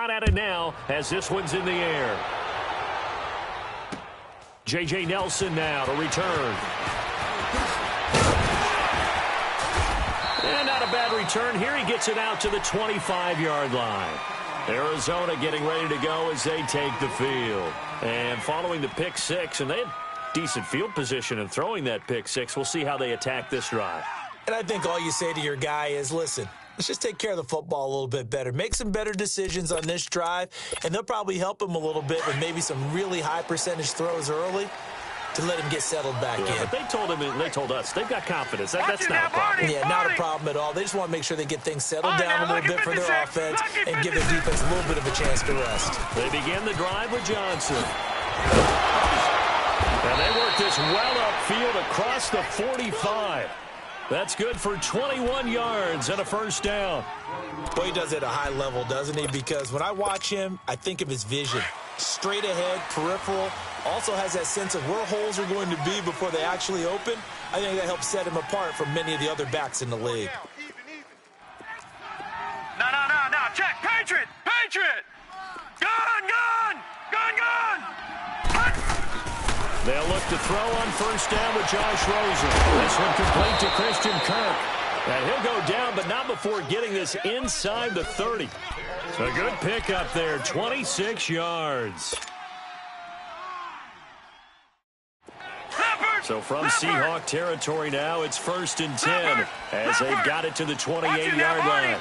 shot at it now as this one's in the air. J.J. Nelson now to return. And not a bad return. Here he gets it out to the 25-yard line. Arizona getting ready to go as they take the field. And following the pick six, and they had decent field position in throwing that pick six. We'll see how they attack this drive. And I think all you say to your guy is, listen, let's just take care of the football a little bit better. Make some better decisions on this drive, and they'll probably help him a little bit with maybe some really high percentage throws early to let him get settled back in. But they told him, and they told us, they've got confidence. That's not a problem. Yeah, not a problem at all. They just want to make sure they get things settled down a little bit for their offense and give their defense a little bit of a chance to rest. They begin the drive with Johnson. And they work this well upfield across the 45. That's good for 21 yards and a first down. Boy, he does it at a high level, doesn't he? Because when I watch him, I think of his vision. Straight ahead, peripheral, also has that sense of where holes are going to be before they actually open. I think that helps set him apart from many of the other backs in the league. No. Check. Patriot. Gun. They'll look to throw on first down with Josh Rosen. This one complete to Christian Kirk. And he'll go down, but not before getting this inside the 30. So a good pick up there, 26 yards. So from Seahawk territory now, it's 1st and 10 as they've got it to the 28-yard line.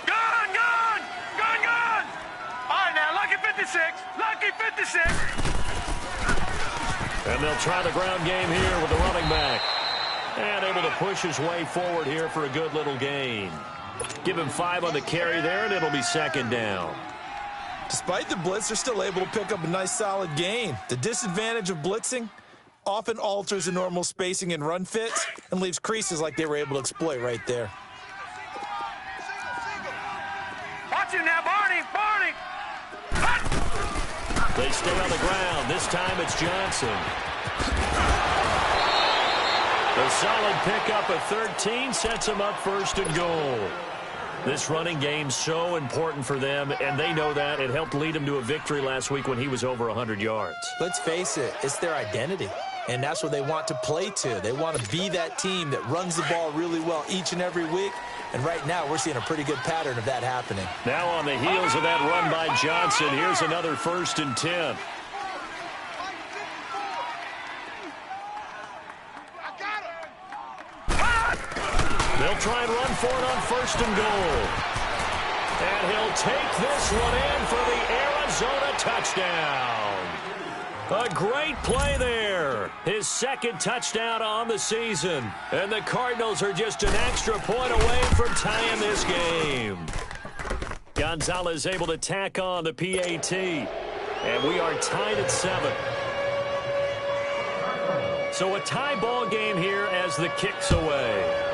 Gun. All right, now, lucky 56. And they'll try the ground game here with the running back. And able to push his way forward here for a good little gain. Give him 5 on the carry there, and it'll be 2nd down. Despite the blitz, they're still able to pick up a nice, solid gain. The disadvantage of blitzing often alters the normal spacing and run fits and leaves creases like they were able to exploit right there. Watch him now, Barney. They stay on the ground. This time it's Johnson. A solid pickup of 13 sets them up 1st and goal. This running game's so important for them, and they know that. It helped lead them to a victory last week when he was over 100 yards. Let's face it, it's their identity, and that's what they want to play to. They want to be that team that runs the ball really well each and every week, and right now we're seeing a pretty good pattern of that happening. Now on the heels of that run by Johnson, here's another 1st and 10. They'll try and run for it on 1st and goal. And he'll take this one in for the Arizona touchdown. A great play there. His 2nd touchdown on the season. And the Cardinals are just an extra point away from tying this game. Gonzalez able to tack on the PAT. And we are tied at 7. So a tie ball game here as the kick's away.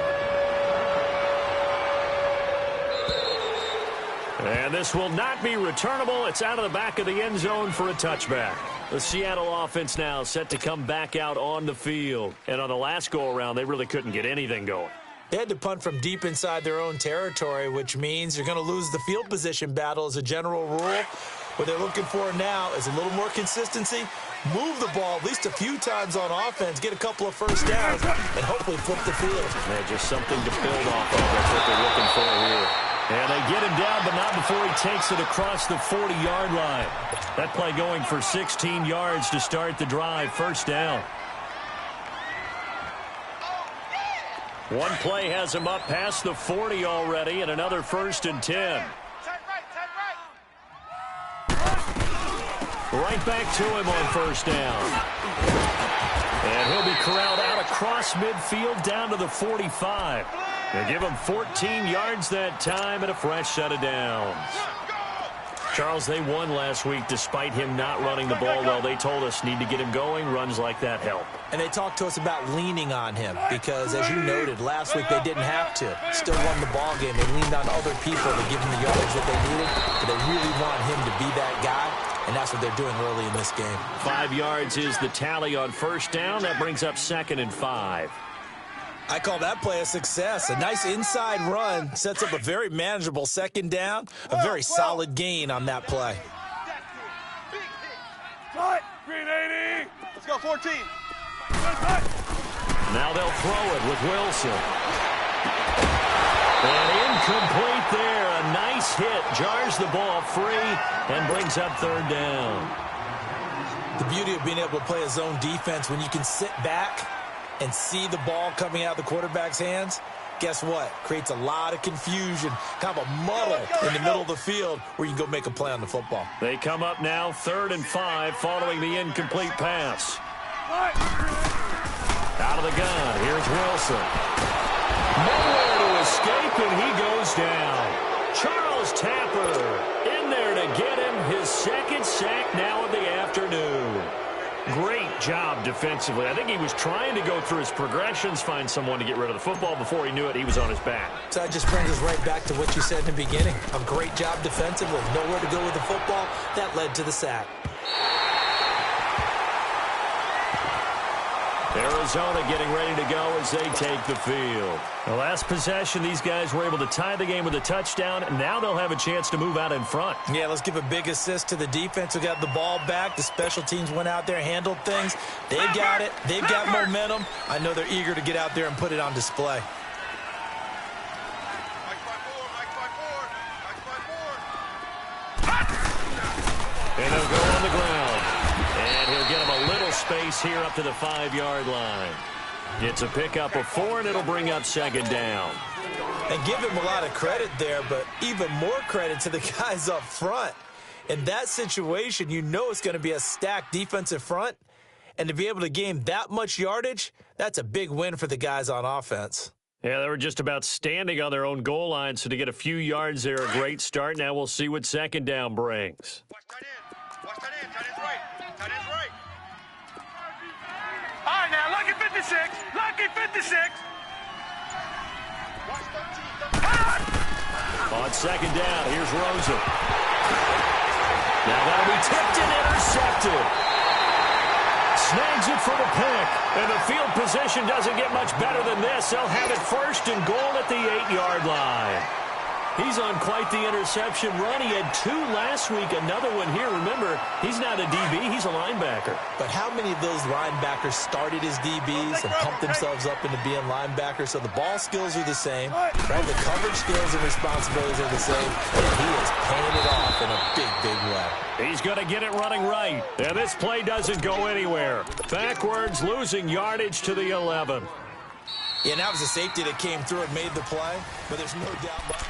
And this will not be returnable. It's out of the back of the end zone for a touchback. The Seattle offense now set to come back out on the field. And on the last go-around, they really couldn't get anything going. They had to punt from deep inside their own territory, which means you're going to lose the field position battle as a general rule. What they're looking for now is a little more consistency, move the ball at least a few times on offense, get a couple of first downs, and hopefully flip the field. Yeah, just something to build off of. That's what they're looking for here. And they get him down, but not before he takes it across the 40-yard line. That play going for 16 yards to start the drive. 1st down. One play has him up past the 40 already, and another 1st and 10. Right back to him on 1st down. And he'll be corralled out across midfield down to the 45. They give him 14 yards that time and a fresh set of downs. Charles, they won last week despite him not running the ball well. They told us need to get him going. Runs like that help. And they talked to us about leaning on him because, as you noted, last week they didn't have to. Still won the ball game. They leaned on other people to give him the yardage that they needed. But they really want him to be that guy, and that's what they're doing early in this game. 5 yards is the tally on 1st down. That brings up 2nd and 5. I call that play a success. A nice inside run sets up a very manageable second down, a very solid gain on that play. Green 80. Let's go, 14. Now they'll throw it with Wilson. And incomplete there. A nice hit. Jars the ball free and brings up third down. The beauty of being able to play a zone defense when you can sit back and see the ball coming out of the quarterback's hands, guess what? Creates a lot of confusion, kind of a muddle in the middle of the field where you can go make a play on the football. They come up now 3rd and 5 following the incomplete pass. Out of the gun, here's Wilson. Nowhere to escape, and he goes down. Charles Tapper in there to get him his second sack now of the afternoon. Great job defensively. I think he was trying to go through his progressions, find someone to get rid of the football. Before he knew it, he was on his back. So that just brings us right back to what you said in the beginning. A great job defensively. Nowhere to go with the football. That led to the sack. Arizona getting ready to go as they take the field. The last possession, these guys were able to tie the game with a touchdown, and now they'll have a chance to move out in front. Yeah, let's give a big assist to the defense who got the ball back. The special teams went out there, handled things. They've got it. They've got momentum. I know they're eager to get out there and put it on display. And he'll go on the ground. And he'll get him a little space here up to the 5-yard line. It's a pickup of 4, and it'll bring up second down. And give him a lot of credit there, but even more credit to the guys up front. In that situation, you know it's going to be a stacked defensive front. And to be able to gain that much yardage, that's a big win for the guys on offense. Yeah, they were just about standing on their own goal line, so to get a few yards there, a great start. Now we'll see what second down brings. Watch tight end. Watch tight end. Tight end's right. Tight end's right. All right, now, lucky 56. Lucky 56. Watch 13. On second down, here's Rosen. Now that'll be tipped and intercepted. Snags it for the pick. And the field position doesn't get much better than this. They'll have it 1st and goal at the 8-yard line. He's on quite the interception run. He had 2 last week, another one here. Remember, he's not a DB, he's a linebacker. But how many of those linebackers started as DBs and pumped themselves up into being linebackers? So the ball skills are the same, right? The coverage skills and responsibilities are the same, and he is paying it off in a big, big way. He's going to get it running right. And this play doesn't go anywhere. Backwards, losing yardage to the 11. Yeah, and that was a safety that came through and made the play, but there's no doubt about it.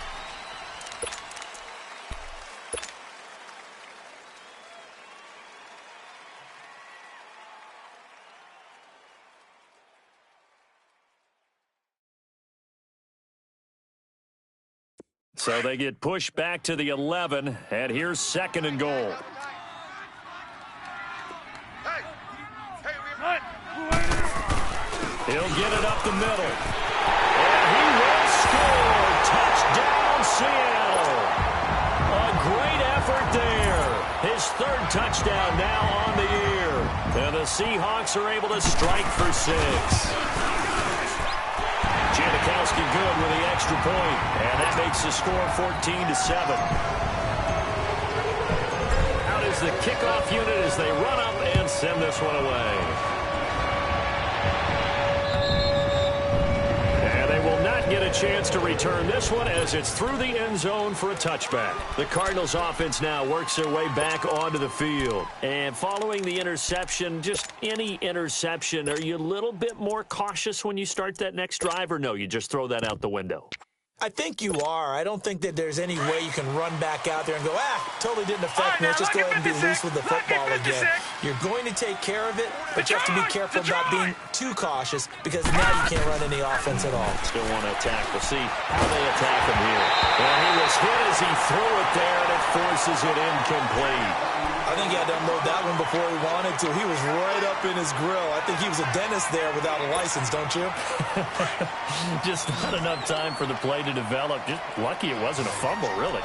So they get pushed back to the 11, and here's 2nd and goal. He'll get it up the middle. And he will score. Touchdown, Seattle. A great effort there. His 3rd touchdown now on the year. And the Seahawks are able to strike for 6. Janikowski good with the extra point, and that makes the score 14-7. Out is the kickoff unit as they run up and send this one away. And they will not get a chance to return this one as it's through the end zone for a touchback. The Cardinals offense now works their way back onto the field. And following the interception, just any interception, are you a little bit more cautious when you start that next drive, or no, you just throw that out the window? I think you are. I don't think that there's any way you can run back out there and go, totally didn't affect me. Let's just go ahead and be loose with the football again. You're going to take care of it, but you have to be careful about being too cautious because now you can't run any offense at all. Still want to attack. We'll see how they attack him here. And he was hit as he threw it there, and it forces it incomplete. I think he had to unload that one before he wanted to. He was right up in his grill. I think he was a dentist there without a license, don't you? Just not enough time for the play to develop. Just lucky it wasn't a fumble, really.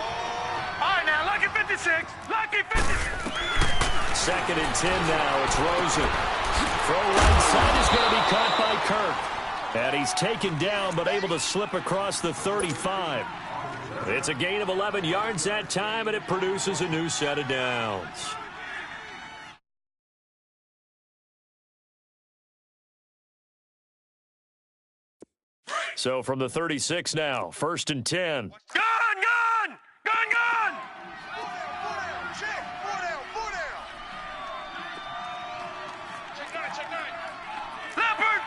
All right, now, lucky 56. Lucky 56. 2nd and 10 now. It's Rosen. Throw right side is going to be caught by Kirk. And he's taken down, but able to slip across the 35. It's a gain of 11 yards that time, and it produces a new set of downs. So from the 36 now, 1st and 10. Gun, gun! Gun, gun! Check. 4 down. Check 9. Leopard!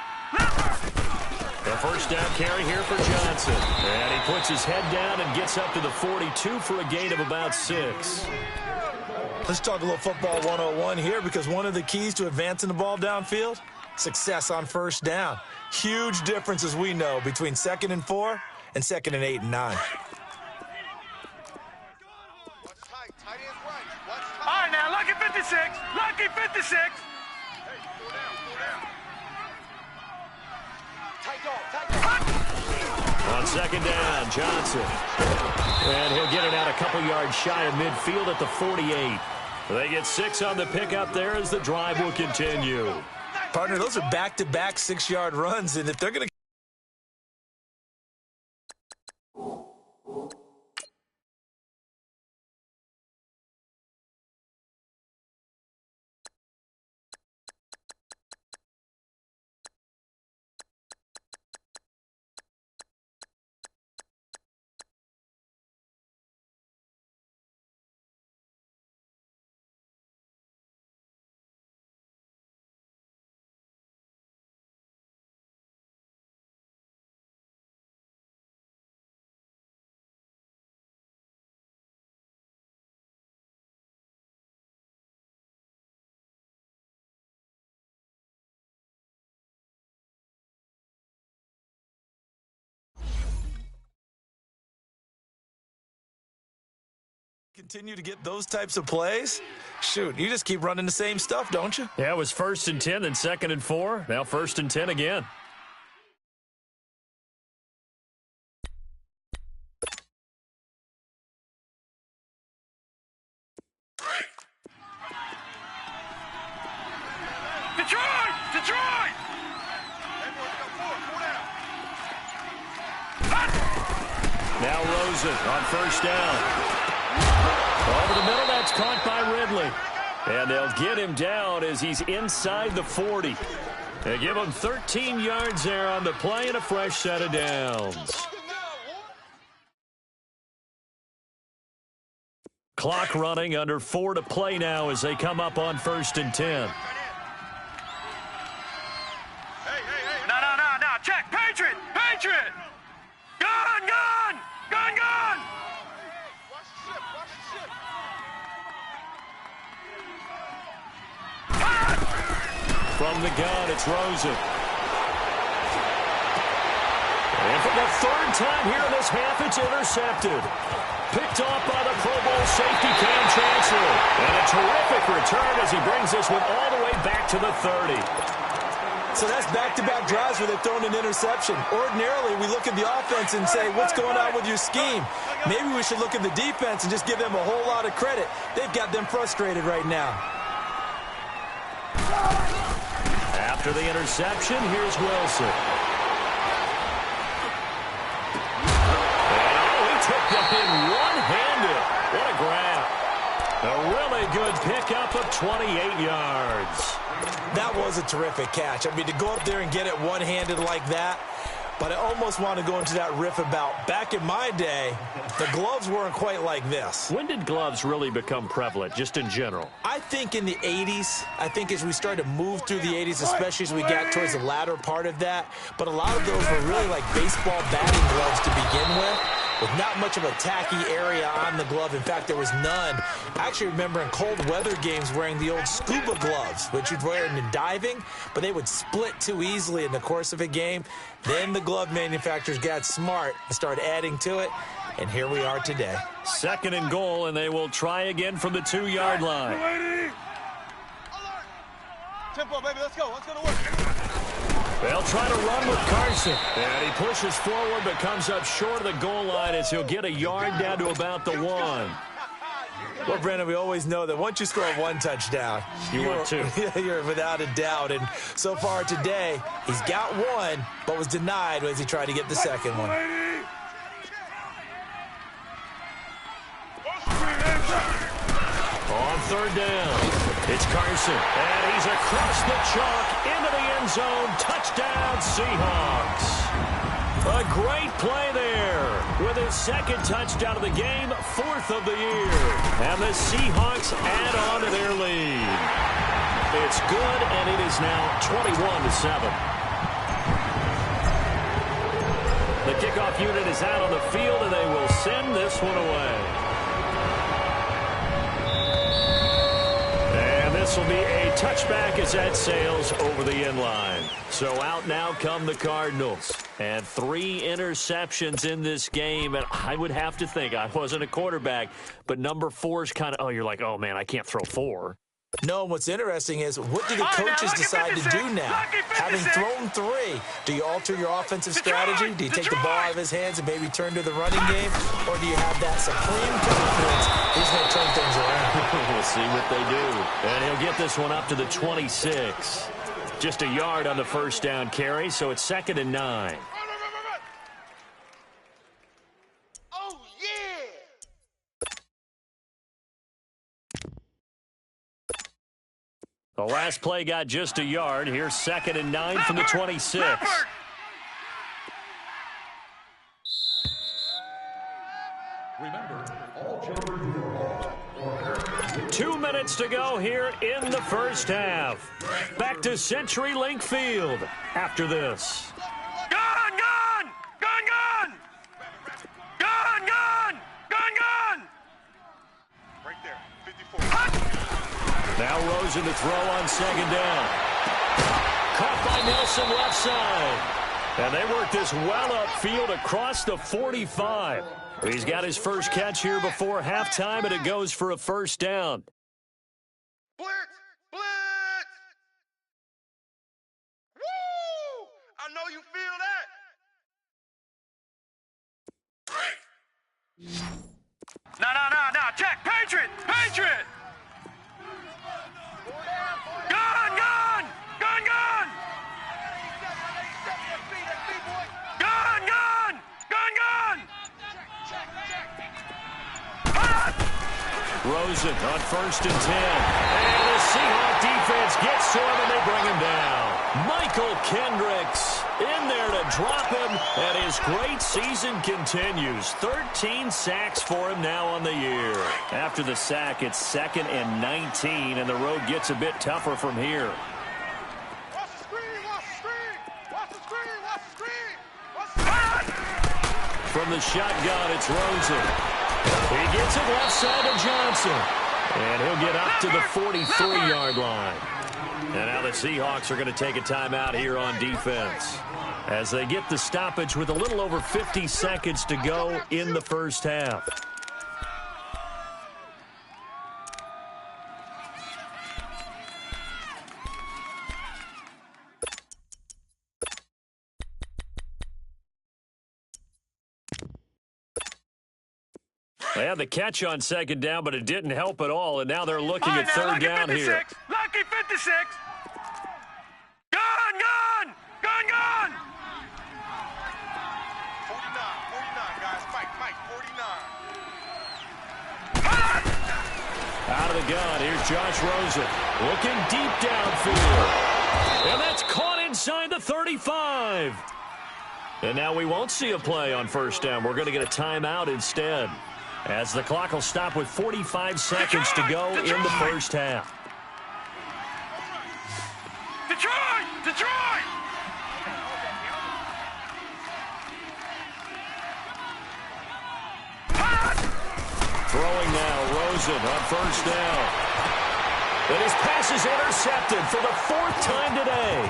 The first down carry here for Johnson. And he puts his head down and gets up to the 42 for a gain of about 6. Let's talk a little football 101 here, because one of the keys to advancing the ball downfield, success on first down. Huge difference, as we know, between 2nd and 4 and 2nd and 8 and 9. Watch tight. Tight ends right. Watch tight. All right, now, lucky 56. Lucky 56. Hey, 4 down. Tight dog. On 2nd down, Johnson. And he'll get it out a couple yards shy of midfield at the 48. They get 6 on the pickup there as the drive will continue. Partner, those are back-to-back 6-yard runs, and if they're going to continue to get those types of plays, shoot, you just keep running the same stuff, don't you? Yeah, it was 1st and 10, then 2nd and 4. Now 1st and 10 again. Detroit! Detroit! Hey, boys, we got 4 down. Now Rosen on 1st down. Over the middle, that's caught by Ridley. And they'll get him down as he's inside the 40. They give him 13 yards there on the play and a fresh set of downs. Clock running, under 4 to play now as they come up on 1st and 10. Hey. No. Check. Patriot! Patriot! Gun, gun! Gun, gun! Watch the ship. From the gun, it's Rosen. And for the 3rd time here in this half, it's intercepted. Picked off by the Pro Bowl safety Cam Chancellor. And a terrific return as he brings this one all the way back to the 30. So that's back-to-back drives where they've thrown an interception. Ordinarily, we look at the offense and say, what's going on with your scheme? Maybe we should look at the defense and just give them a whole lot of credit. They've got them frustrated right now. After the interception, here's Wilson. And he took that in one-handed. What a grab. A really good pickup of 28 yards. That was a terrific catch. I mean, to go up there and get it one-handed like that, but I almost want to go into that riff about back in my day, the gloves weren't quite like this. When did gloves really become prevalent, just in general? I think in the 80s. I think as we started to move through the 80s, especially as we got towards the latter part of that. But a lot of those were really like baseball batting gloves to begin with not much of a tacky area on the glove. In fact, there was none. I actually remember in cold weather games wearing the old scuba gloves, which you'd wear in diving, but they would split too easily in the course of a game. Then the glove manufacturers got smart and started adding to it, and here we are today. 2nd and goal, and they will try again from the 2-yard line. Alert! Tempo, baby, let's go. Let's go to work. They'll try to run with Carson. And he pushes forward but comes up short of the goal line as he'll get a yard down to about the 1. Well, Brandon, we always know that once you score one touchdown, want two. You're without a doubt. And so far today, he's got one, but was denied as he tried to get the second one. On third down, it's Carson, and he's across the chalk into the end zone. Touchdown, Seahawks. A great play there with his second touchdown of the game, fourth of the year. And the Seahawks add on to their lead. It's good, and it is now 21-7. The kickoff unit is out on the field, and they will send this one away. This will be a touchback as that sails over the end line. So out now come the Cardinals. And 3 interceptions in this game. And I would have to think, I wasn't a quarterback, but number 4 is kind of, you're like, oh, man, I can't throw 4. No, what's interesting is what do the coaches decide to do now? Having thrown 3, do you alter your offensive strategy? Do you take the ball out of his hands and maybe turn to the running game? Or do you have that supreme confidence he's going to turn things around? We'll see what they do. And he'll get this one up to the 26. Just a yard on the first down carry, so it's 2nd and 9. Oh, yeah! The last play got just a yard. Here's 2nd and 9 from the 26. 2 minutes to go here in the first half. Back to CenturyLink Field after this. Gun, gun! Gun, gun! Gun, gun! Gun, gun! Right there, 54. Now Rosen to throw on 2nd down. Caught by Nelson left side. And they work this well upfield across the 45. He's got his first catch here before halftime, and it goes for a first down. Blitz! Blitz! Woo! I know you feel that. No. Check. Patriot! Patriot! Gun, gun! Gun, gun! Gun, gun! Gun, gun! Rosen on 1st and 10. And the Seahawk defense gets to him, and they bring him down. Michael Kendricks in there to drop him, and his great season continues. 13 sacks for him now on the year. After the sack, it's 2nd and 19, and the road gets a bit tougher from here. Watch the screen! Watch the screen! Watch the screen! Watch the screen! Watch the screen! From the shotgun, it's Rosen. He gets it left side to Johnson. And he'll get up to the 43-yard line. And now the Seahawks are going to take a timeout here on defense as they get the stoppage with a little over 50 seconds to go in the first half. They had the catch on 2nd down, but it didn't help at all, and now they're looking at 3rd down here. Lucky 56! Gun, gun! Gun, gun! 49, guys. Mike, 49. Out of the gun, here's Josh Rosen. Looking deep downfield. And that's caught inside the 35. And now we won't see a play on 1st down. We're going to get a timeout instead, as the clock will stop with 45 seconds to go in the first half. Detroit! Detroit! Throwing now, Rosen on 1st down. And his pass is intercepted for the 4th time today.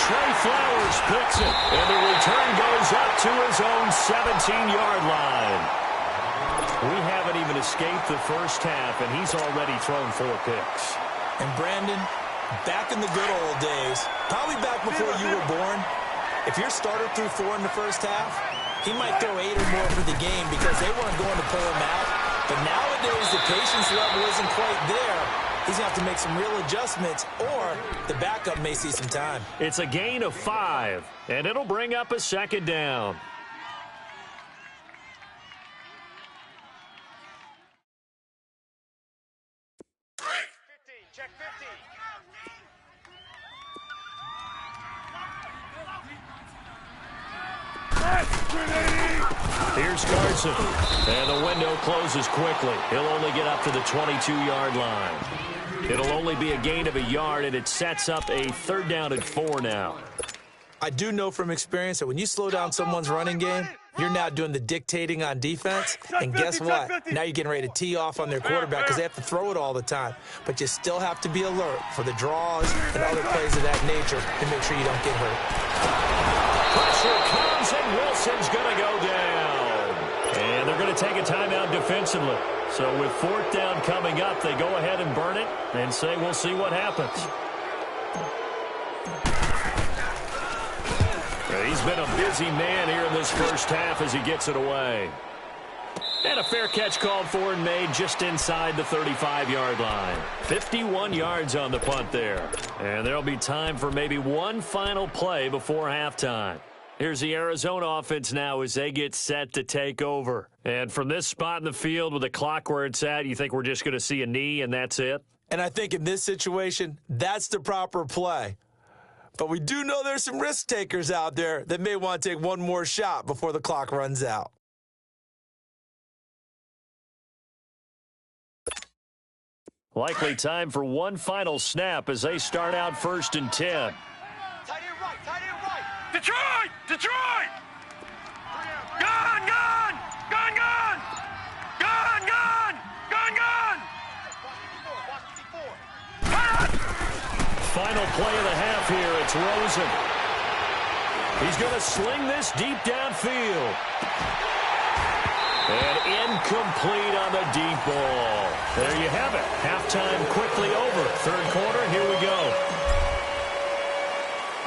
Trey Flowers picks it, and the return goes up to his own 17-yard line. We haven't even escaped the first half, and he's already thrown 4 picks. And Brandon, back in the good old days, probably back before you were born, if your starter threw 4 in the first half, he might throw 8 or more for the game because they weren't going to pull him out. But nowadays, the patience level isn't quite there. He's going to have to make some real adjustments, or the backup may see some time. It's a gain of 5, and it'll bring up a second down. Check 50. Here's Carson, and the window closes quickly. He'll only get up to the 22-yard line. It'll only be a gain of a yard, and it sets up a 3rd down and 4 now. I do know from experience that when you slow down someone's running game, you're now doing the dictating on defense, and guess what? Now you're getting ready to tee off on their quarterback because they have to throw it all the time. But you still have to be alert for the draws and other plays of that nature to make sure you don't get hurt. Pressure comes, and Wilson's going to go down. And they're going to take a timeout defensively. So with 4th down coming up, they go ahead and burn it and say we'll see what happens. He's been a busy man here in this first half as he gets it away. And a fair catch called for and made just inside the 35-yard line. 51 yards on the punt there. And there'll be time for maybe one final play before halftime. Here's the Arizona offense now as they get set to take over. And from this spot in the field with the clock where it's at, you think we're just going to see a knee and that's it? And I think in this situation, that's the proper play. But we do know there's some risk takers out there that may want to take one more shot before the clock runs out. Likely time for one final snap as they start out 1st and 10. Tight end right, tight end right. Detroit! Detroit! Gun, gun! Gun, gun! Gun, gun! Gun, gun! Watch the 4. Final play of the half here. It's Rosen. He's going to sling this deep downfield. And incomplete on the deep ball. There you have it. Halftime quickly over. 3rd quarter, here we go.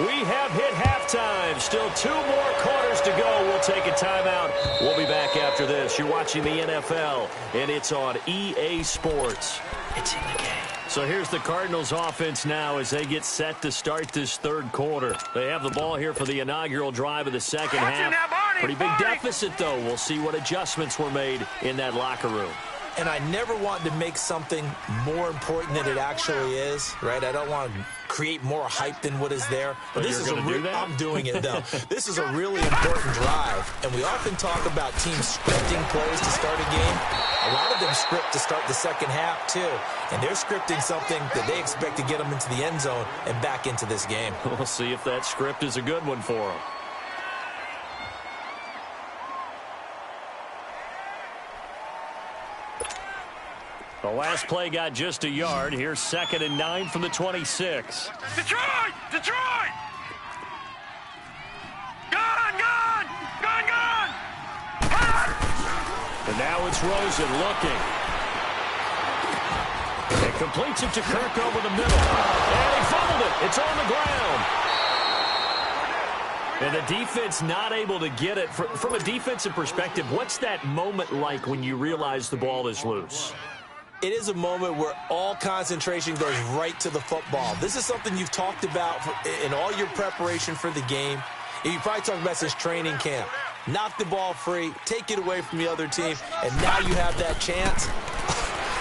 We have hit halftime. Still 2 more quarters to go. We'll take a timeout. We'll be back after this. You're watching the NFL, and it's on EA Sports. It's in the game. So here's the Cardinals offense now as they get set to start this 3rd quarter. They have the ball here for the inaugural drive of the second half. Pretty big deficit, though. We'll see what adjustments were made in that locker room. And I never want to make something more important than it actually is, right? I don't want to create more hype than what is there. But this is I'm doing it, though. This is a really important drive. And we often talk about teams scripting plays to start a game. A lot of them script to start the second half, too. And they're scripting something that they expect to get them into the end zone and back into this game. We'll see if that script is a good one for them. The last play got just a yard. Here's 2nd and 9 from the 26. Detroit! Detroit! Gun, gun! Gun, gun! And now it's Rosen looking. And completes it to Kirk over the middle. And he fumbled it. It's on the ground. And the defense not able to get it. From a defensive perspective, what's that moment like when you realize the ball is loose? It is a moment where all concentration goes right to the football. This is something you've talked about in all your preparation for the game. And you probably talked about since training camp. Knock the ball free, take it away from the other team, and now you have that chance.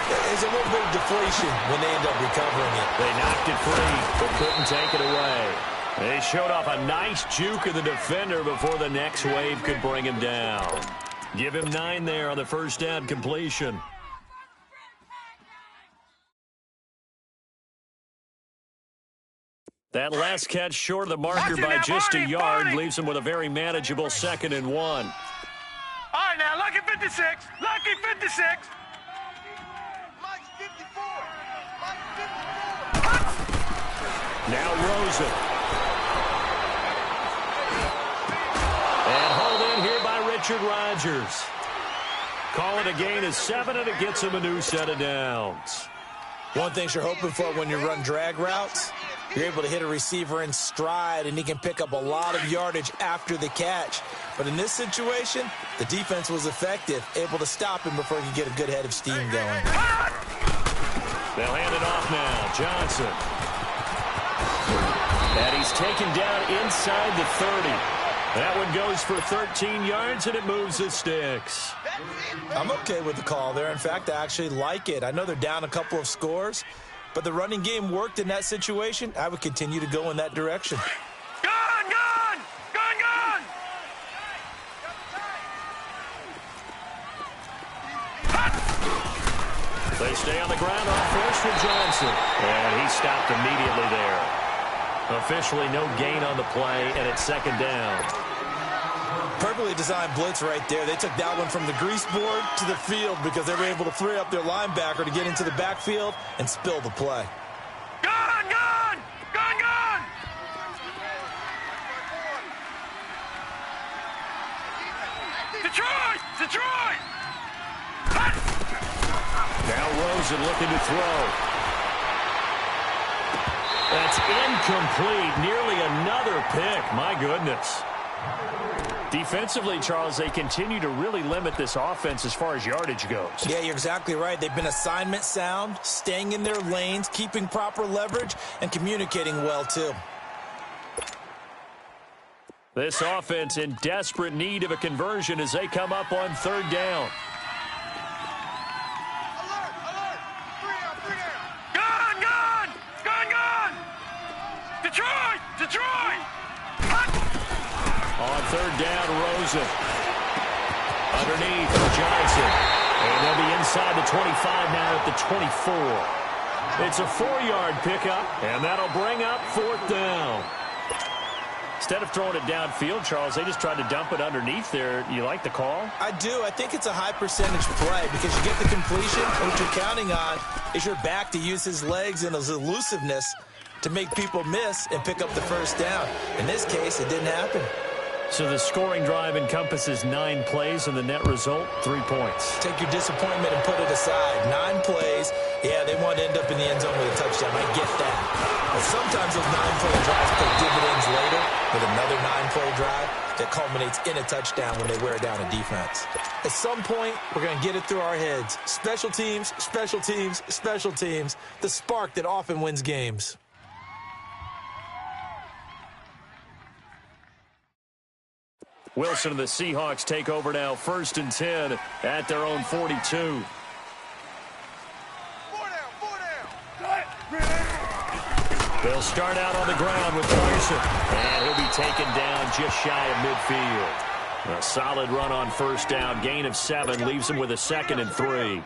There's a little bit of deflation when they end up recovering it. They knocked it free, but couldn't take it away. They showed off a nice juke of the defender before the next wave could bring him down. Give him 9 there on the 1st down completion. That last catch short of the marker by just a yard leaves him with a very manageable 2nd and 1. All right, now, lucky 56. Lucky 56. Mike's 54. Mike's 54. Now Rosen. And hauled in here by Richard Rodgers. Call it a gain of 7, and it gets him a new set of downs. One thing you're hoping for when you run drag routes, You're able to hit a receiver in stride, and he can pick up a lot of yardage after the catch. But in this situation, the defense was effective, able to stop him before he could get a good head of steam going. They'll hand it off now. Johnson. And he's taken down inside the 30. That one goes for 13 yards, and it moves the sticks. I'm okay with the call there. In fact, I actually like it. I know they're down a couple of scores, but the running game worked in that situation. I would continue to go in that direction. Gun! Gun! Gun! Gun! They stay on the ground on first for Johnson. And he stopped immediately there. Officially no gain on the play, and it's second down. Perfectly designed blitz right there. They took that one from the grease board to the field because they were able to free up their linebacker to get into the backfield and spill the play. Gun! Gun! Gun! Gun! Detroit! Detroit! Now Rosen looking to throw. That's incomplete. Nearly another pick. My goodness. Defensively, Charles, they continue to really limit this offense as far as yardage goes. Yeah, you're exactly right. They've been assignment sound, staying in their lanes, keeping proper leverage, and communicating well, too. This offense in desperate need of a conversion as they come up on third down. Alert! Alert! Three down! Gun! Gun! Gun! Gun! Detroit! Detroit! On third down, Rosen. Underneath, Johnson. And they'll be inside the 25 now at the 24. It's a 4-yard pickup, and that'll bring up fourth down. Instead of throwing it downfield, Charles, they just tried to dump it underneath there. You like the call? I do. I think it's a high percentage play because you get the completion, and what you're counting on is your back to use his legs and his elusiveness to make people miss and pick up the first down. In this case, it didn't happen. So the scoring drive encompasses 9 plays, and the net result, 3 points. Take your disappointment and put it aside. 9 plays. Yeah, they want to end up in the end zone with a touchdown. I get that. But sometimes those 9-play drives pay dividends later with another 9-play drive that culminates in a touchdown when they wear down a defense. At some point, we're going to get it through our heads. Special teams, special teams, special teams. The spark that often wins games. Wilson and the Seahawks take over now, 1st and 10 at their own 42. 4 down! They'll start out on the ground with Carson, and he'll be taken down just shy of midfield. A solid run on first down, gain of 7, leaves him with a 2nd and 3.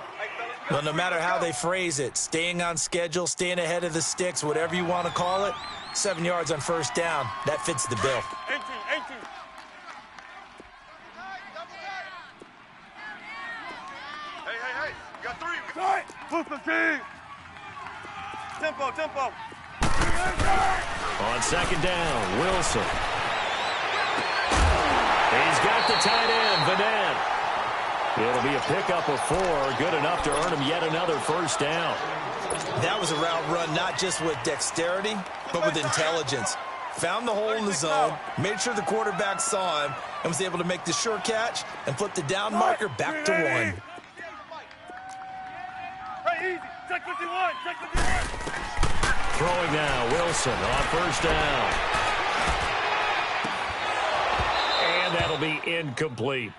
Well, no matter how they phrase it, staying on schedule, staying ahead of the sticks, whatever you want to call it, 7 yards on first down, that fits the bill. 18. Hey! You got 3. Tight! Move the team! Tempo! On 2nd down, Wilson. He's got the tight end, Vanette. It'll be a pickup of 4, good enough to earn him yet another first down. That was a route run not just with dexterity, but with intelligence. Found the hole in the zone, made sure the quarterback saw him, and was able to make the sure catch and flip the down marker back to 1. Hey, easy. Check 51. Throwing now, Wilson on first down. And that'll be incomplete.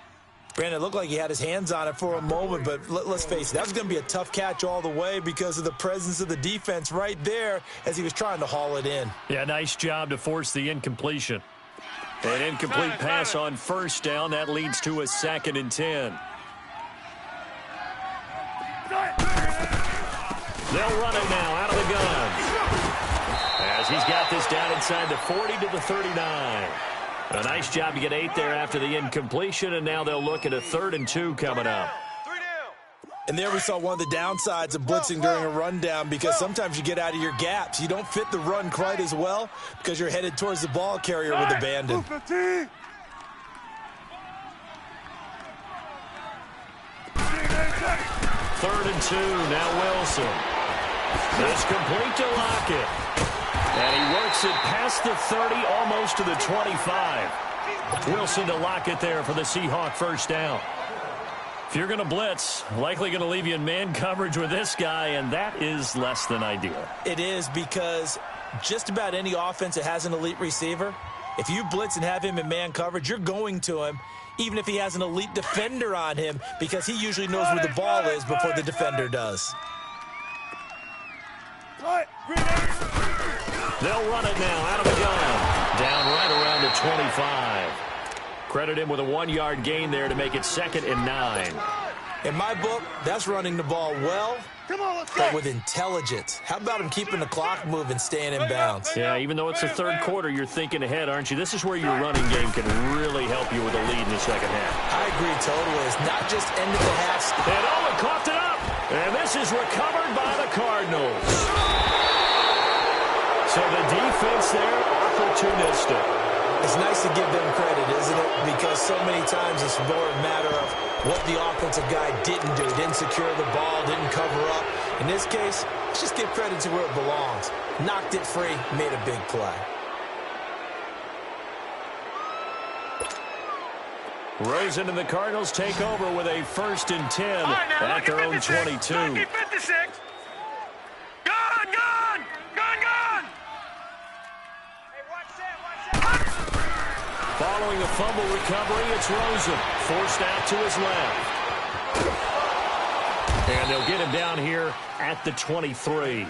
Brandon, it looked like he had his hands on it for a moment, but let's face it, that was going to be a tough catch all the way because of the presence of the defense right there as he was trying to haul it in. Yeah, nice job to force the incompletion. An incomplete pass on first down. That leads to a 2nd and 10. They'll run it now out of the gun. As he's got this down inside the 40 to the 39. A nice job to get 8 there after the incompletion, and now they'll look at a 3rd and 2 coming up. 3 down! And there we saw one of the downsides of blitzing during a rundown because sometimes you get out of your gaps. You don't fit the run quite as well because you're headed towards the ball carrier with abandon. 3rd and 2, now Wilson. It's complete to Lockett. And he works it past the 30, almost to the 25. Wilson to Lockett there for the Seahawk first down. If you're going to blitz, likely going to leave you in man coverage with this guy, and that is less than ideal. It is, because just about any offense that has an elite receiver, if you blitz and have him in man coverage, you're going to him, even if he has an elite defender on him, because he usually knows where the ball is before the defender does. They'll run it now out of the gun. Down right around the 25. Credit him with a 1-yard gain there to make it 2nd and 9. In my book, that's running the ball well, but with intelligence. How about him keeping the clock moving, staying in bounds? Yeah, even though it's the third quarter, you're thinking ahead, aren't you? This is where your running game can really help you with a lead in the second half. I agree totally. It's not just end of the half. And Owen coughed it up. And this is recovered by the Cardinals. So the defense there, opportunistic. It's nice to give them credit, isn't it? Because so many times it's more a matter of what the offensive guy didn't do. Didn't secure the ball, didn't cover up. In this case, let's just give credit to where it belongs. Knocked it free, made a big play. Rosen and the Cardinals take over with a 1st and 10 at their own 22. 56. Gone! Following a fumble recovery, it's Rosen. Forced out to his left. And they'll get him down here at the 23.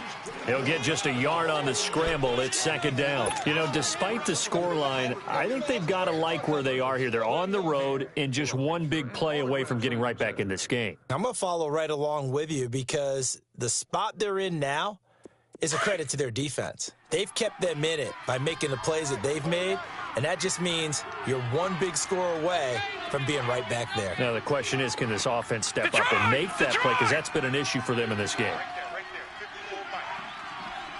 He'll get just a yard on the scramble. It's 2nd down. You know, despite the scoreline, I think they've got to like where they are here. They're on the road and just one big play away from getting right back in this game. I'm going to follow right along with you, because the spot they're in now is a credit to their defense. They've kept them in it by making the plays that they've made, and that just means you're one big score away from being right back there. Now, the question is, can this offense step up and make that play? Because that's been an issue for them in this game.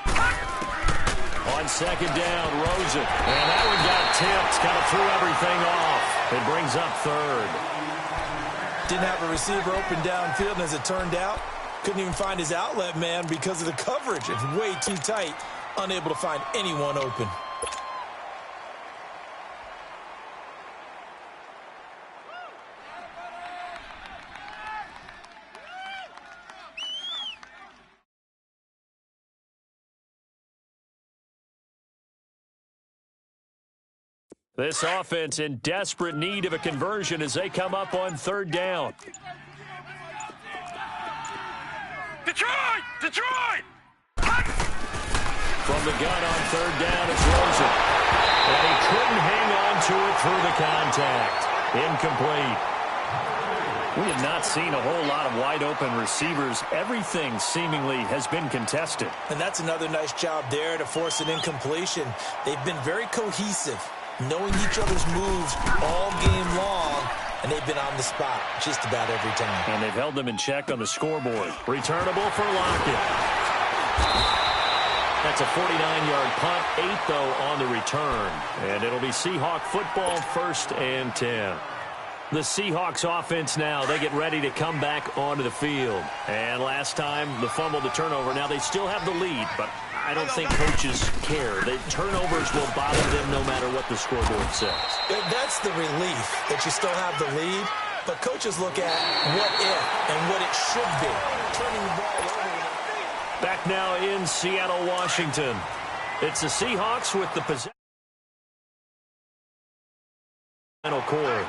On 2nd down, Rosen. And that one got tipped. Kind of threw everything off. It brings up 3rd. Didn't have a receiver open downfield, and as it turned out, couldn't even find his outlet man because of the coverage. It's way too tight, unable to find anyone open. This offense in desperate need of a conversion as they come up on 3rd down. Detroit! From the gun on 3rd down, it's Rosen. And he couldn't hang on to it through the contact. Incomplete. We have not seen a whole lot of wide-open receivers. Everything seemingly has been contested. And that's another nice job there to force an incompletion. They've been very cohesive, knowing each other's moves all game long, and they've been on the spot just about every time. And they've held them in check on the scoreboard. Returnable for Lockett. That's a 49-yard punt, 8, though, on the return. And it'll be Seahawk football, 1st and 10. The Seahawks offense now, they get ready to come back onto the field. And last time, the fumble, the turnover. Now they still have the lead, but I don't think coaches care. The turnovers will bother them no matter what the scoreboard says. That's the relief that you still have the lead, but coaches look at what if and what it should be. Turning the ball over. Back now in Seattle, Washington. It's the Seahawks with the possession. Final quarter.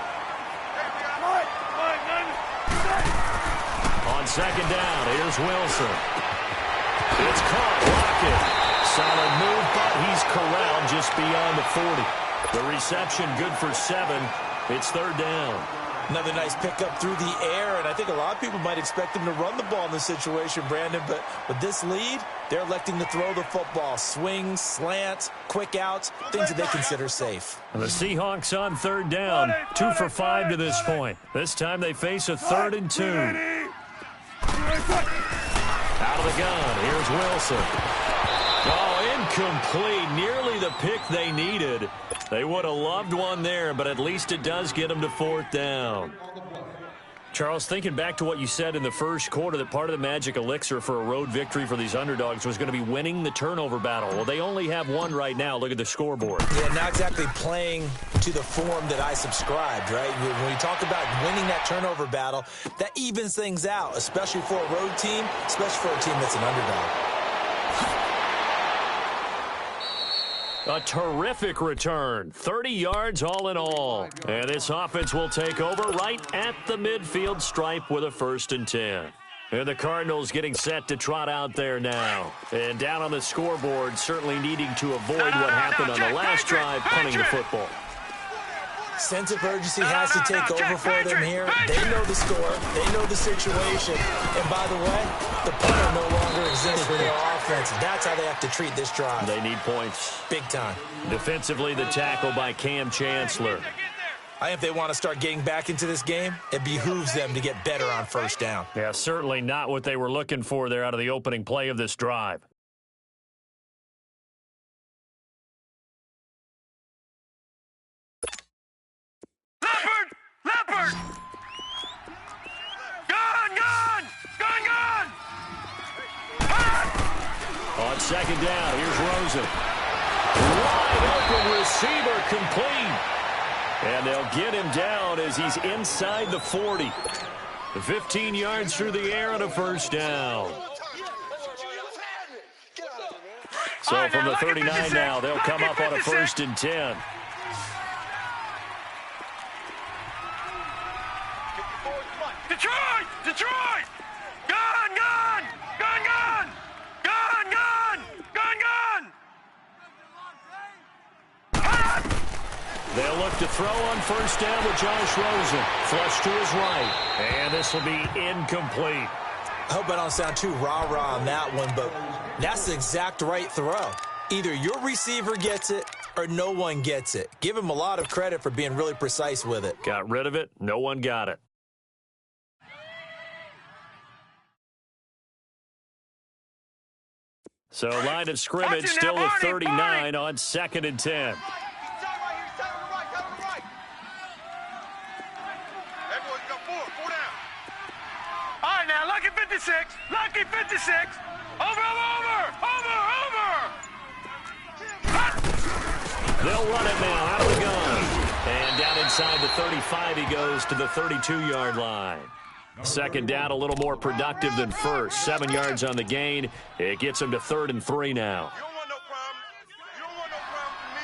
On 2nd down, here's Wilson. It's caught. Lockett. Solid move, but he's corralled just beyond the 40. The reception good for 7. It's 3rd down. Another nice pickup through the air, and I think a lot of people might expect them to run the ball in this situation, Brandon, but with this lead, they're electing to throw the football. Swings, slants, quick outs, things that they consider safe. And the Seahawks on 3rd down, 2 for 5 to this point. This time they face a 3rd and 2. Out of the gun, here's Wilson. Oh, incomplete. Nearly the pick they needed. They would have loved one there, but at least it does get them to 4th down. Charles, thinking back to what you said in the first quarter, that part of the magic elixir for a road victory for these underdogs was going to be winning the turnover battle. Well, they only have one right now. Look at the scoreboard. Yeah, not exactly playing to the form that I subscribed, right? When you talk about winning that turnover battle, that evens things out, especially for a road team, especially for a team that's an underdog. A terrific return, 30 yards all in all. And this offense will take over right at the midfield stripe with a 1st and 10. And the Cardinals getting set to trot out there now. And down on the scoreboard, certainly needing to avoid what happened on the last drive, punting the football. Sense of urgency has to take over for them here. They know the score. They know the situation. And by the way, the punter no longer exists for their offense. That's how they have to treat this drive. They need points. Big time. Defensively, the tackle by Cam Chancellor. I think if they want to start getting back into this game, it behooves them to get better on 1st down. Yeah, certainly not what they were looking for there out of the opening play of this drive. Leopard! Gone! On 2nd down, here's Rosen. Wide open receiver complete. And they'll get him down as he's inside the 40. 15 yards through the air on a 1st down. So from the 39 now, they'll come up on a 1st and 10. Detroit! Gone! They'll look to throw on 1st down with Josh Rosen. Flush to his right. And this will be incomplete. I hope I don't sound too rah-rah on that one, but that's the exact right throw. Either your receiver gets it or no one gets it. Give him a lot of credit for being really precise with it. Got rid of it. No one got it. So line of scrimmage still at 39 on 2nd and 10. All right, now, lucky 56. Over. They'll run it now out of the gun. And down inside the 35, he goes to the 32-yard line. 2nd down, a little more productive than 1st. 7 yards on the gain. It gets him to 3rd and 3 now. You don't want no problem. You don't want no problem from me.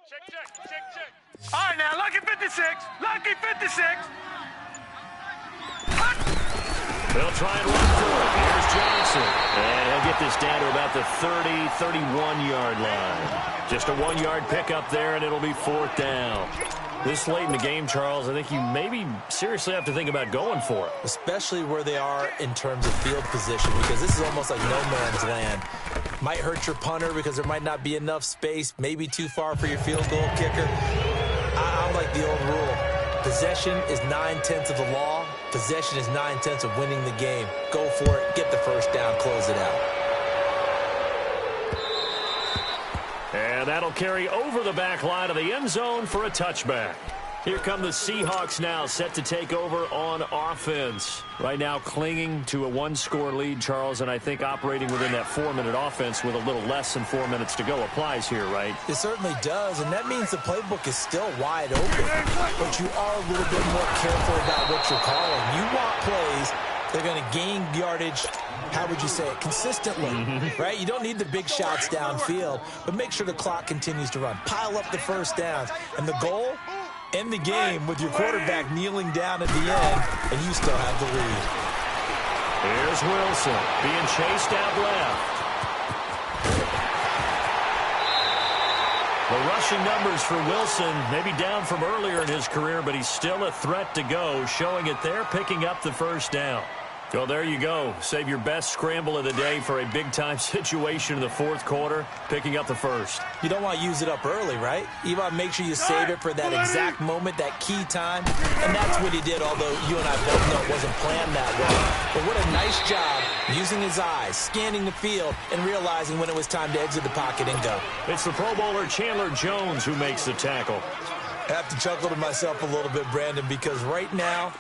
Check. All right, now, lucky 56. They'll try and run for it. Here's Johnson. And he'll get this down to about the 31-yard line. Just a 1-yard pickup there, and it'll be 4th down. This late in the game, Charles, I think you maybe seriously have to think about going for it. Especially where they are in terms of field position, because this is almost like no man's land. Might hurt your punter because there might not be enough space, maybe too far for your field goal kicker. I like the old rule. Possession is 9/10 of the law. Possession is 9/10 of winning the game. Go for it. Get the 1st down. Close it out. And that'll carry over the back line of the end zone for a touchback. Here come the Seahawks now, set to take over on offense. Right now clinging to a 1-score lead, Charles, and I think operating within that 4-minute offense with a little less than 4 minutes to go applies here, right? It certainly does, and that means the playbook is still wide open. But you are a little bit more careful about what you're calling. You want plays that are going to gain yardage, how would you say it, consistently, right? You don't need the big shots downfield, but make sure the clock continues to run. Pile up the 1st downs, and the goal? End the game with your quarterback kneeling down at the end, and you still have the lead. Here's Wilson being chased out left. The rushing numbers for Wilson maybe down from earlier in his career, but he's still a threat to go, showing it there, picking up the 1st down. Well, there you go. Save your best scramble of the day for a big-time situation in the fourth quarter, picking up the first. You don't want to use it up early, right? You want to make sure you save it for that exact moment, that key time. And that's what he did, although you and I both know it wasn't planned that way. But what a nice job using his eyes, scanning the field, and realizing when it was time to exit the pocket and go. It's the Pro Bowler Chandler Jones who makes the tackle. I have to chuckle to myself a little bit, Brandon, because right now,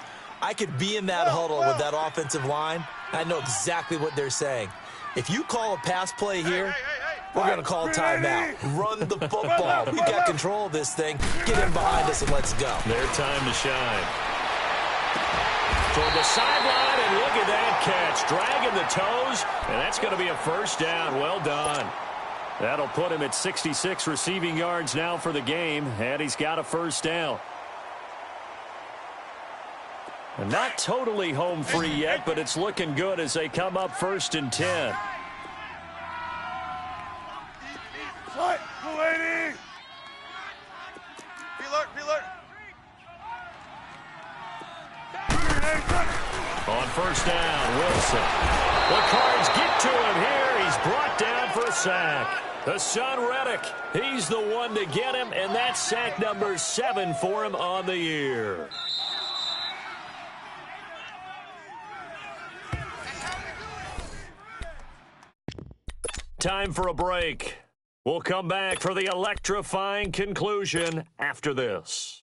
I could be in that huddle with that offensive line. I know exactly what they're saying. If you call a pass play here, we're going to call a timeout. Run the football. We've got control of this thing. Get in behind us and let's go. Their time to shine. Toward the sideline, and look at that catch. Dragging the toes, and that's going to be a first down. Well done. That'll put him at 66 receiving yards now for the game, and he's got a first down. And not totally home free yet, but it's looking good as they come up 1st and 10. Slide, lady. Reload. On first down, Wilson. The Cards get to him here. He's brought down for a sack. The son Reddick, he's the one to get him, and that's sack number 7 for him on the year. Time for a break. We'll come back for the electrifying conclusion after this.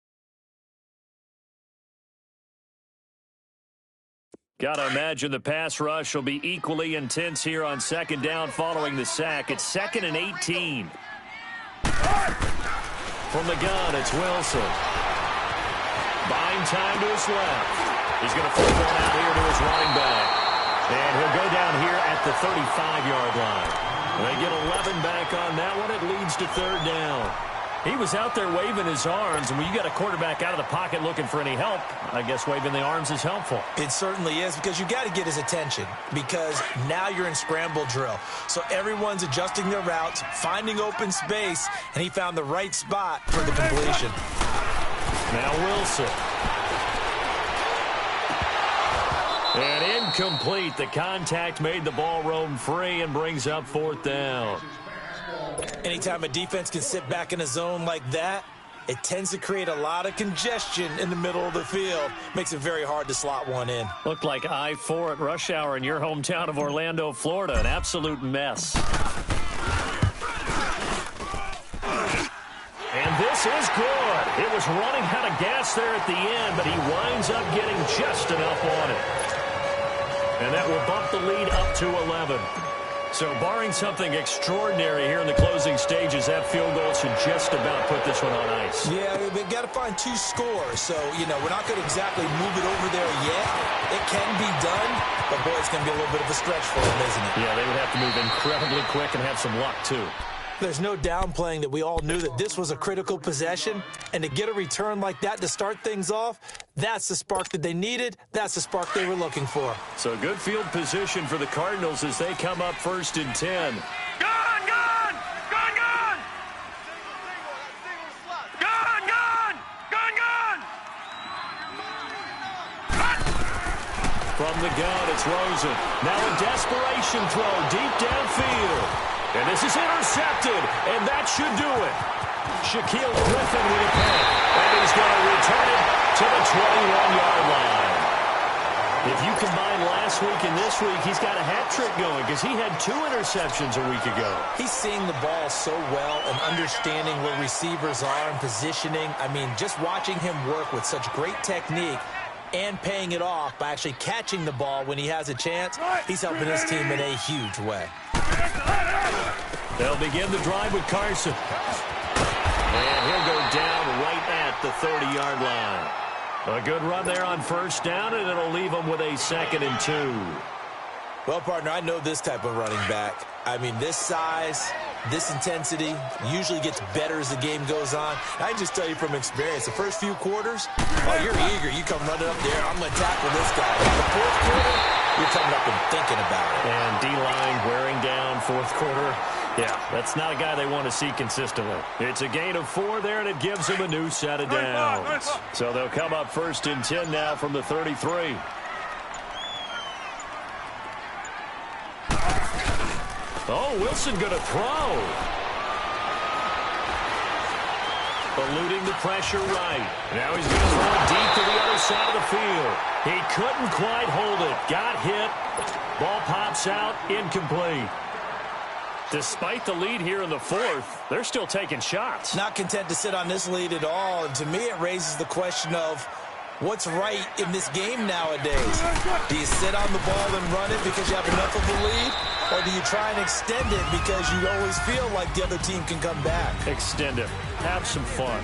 Gotta imagine the pass rush will be equally intense here on 2nd down following the sack. It's 2nd and 18. From the gun, it's Wilson. Buying time to his left. He's going to flip one out here to his running back. And he'll go down here at the 35-yard line. They get 11 back on that one. It leads to 3rd down. He was out there waving his arms, and when you got a quarterback out of the pocket looking for any help, I guess waving the arms is helpful. It certainly is, because you got to get his attention, because now you're in scramble drill. So everyone's adjusting their routes, finding open space, and he found the right spot for the completion. Now Wilson. And incomplete. The contact made the ball roam free and brings up 4th down. Anytime a defense can sit back in a zone like that, it tends to create a lot of congestion in the middle of the field. Makes it very hard to slot one in. Looked like I-4 at rush hour in your hometown of Orlando, Florida. An absolute mess. And this is good. It was running out of gas there at the end, but he winds up getting just enough on it. And that will bump the lead up to 11. So barring something extraordinary here in the closing stages, that field goal should just about put this one on ice. Yeah, we've got to find 2 scores. So, we're not going to exactly move it over there yet. It can be done, but, boy, it's going to be a little bit of a stretch for them, isn't it? Yeah, they would have to move incredibly quick and have some luck, too. There's no downplaying that we all knew that this was a critical possession, and to get a return like that to start things off, that's the spark that they needed. That's the spark they were looking for. So good field position for the Cardinals as they come up 1st and 10. Gun! Gun! Gun! Gun! Gun! Gun! Gun! Gun! From the gun, it's Rosen. Now a desperation throw deep downfield. And this is intercepted, and that should do it. Shaquille Griffin with a pick, and he's going to return it to the 21-yard line. If you combine last week and this week, he's got a hat trick going because he had 2 interceptions a week ago. He's seeing the ball so well and understanding where receivers are and positioning. I mean, just watching him work with such great technique and paying it off by actually catching the ball when he has a chance, he's helping his team in a huge way. They'll begin the drive with Carson. And he'll go down right at the 30-yard line. A good run there on 1st down, and it'll leave them with a 2nd and 2. Well, partner, I know this type of running back. I mean, this size, this intensity usually gets better as the game goes on. I can just tell you from experience, the first few quarters, oh, you're eager. You come running up there, I'm going to tackle this guy. By the 4th quarter, you're coming up and thinking about it. And D-line wearing down 4th quarter. Yeah, that's not a guy they want to see consistently. It's a gain of 4 there, and it gives them a new set of downs. So they'll come up 1st and 10 now from the 33. Oh, Wilson going to throw. Eluding the pressure right. Now he's going to throw it deep to the other side of the field. He couldn't quite hold it. Got hit. Ball pops out. Incomplete. Despite the lead here in the fourth, they're still taking shots. Not content to sit on this lead at all. And to me, it raises the question of what's right in this game nowadays. Do you sit on the ball and run it because you have enough of a lead? Or do you try and extend it because you always feel like the other team can come back? Extend it. Have some fun.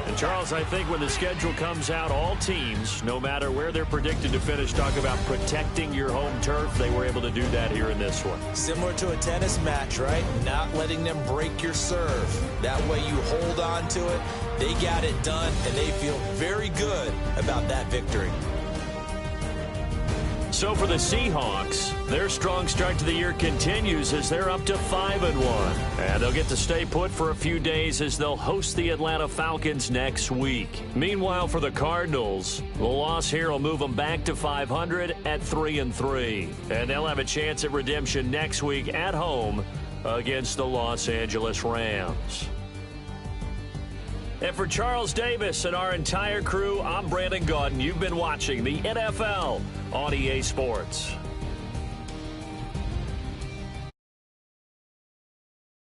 And, Charles, I think when the schedule comes out, all teams, no matter where they're predicted to finish, talk about protecting your home turf. They were able to do that here in this one. Similar to a tennis match, right? Not letting them break your serve. That way you hold on to it. They got it done, and they feel very good about that victory. So for the Seahawks, their strong start to the year continues as they're up to 5-1. And they'll get to stay put for a few days as they'll host the Atlanta Falcons next week. Meanwhile, for the Cardinals, the loss here will move them back to 500 at 3-3. And they'll have a chance at redemption next week at home against the Los Angeles Rams. And for Charles Davis and our entire crew, I'm Brandon Gaudin. You've been watching the NFL on EA Sports.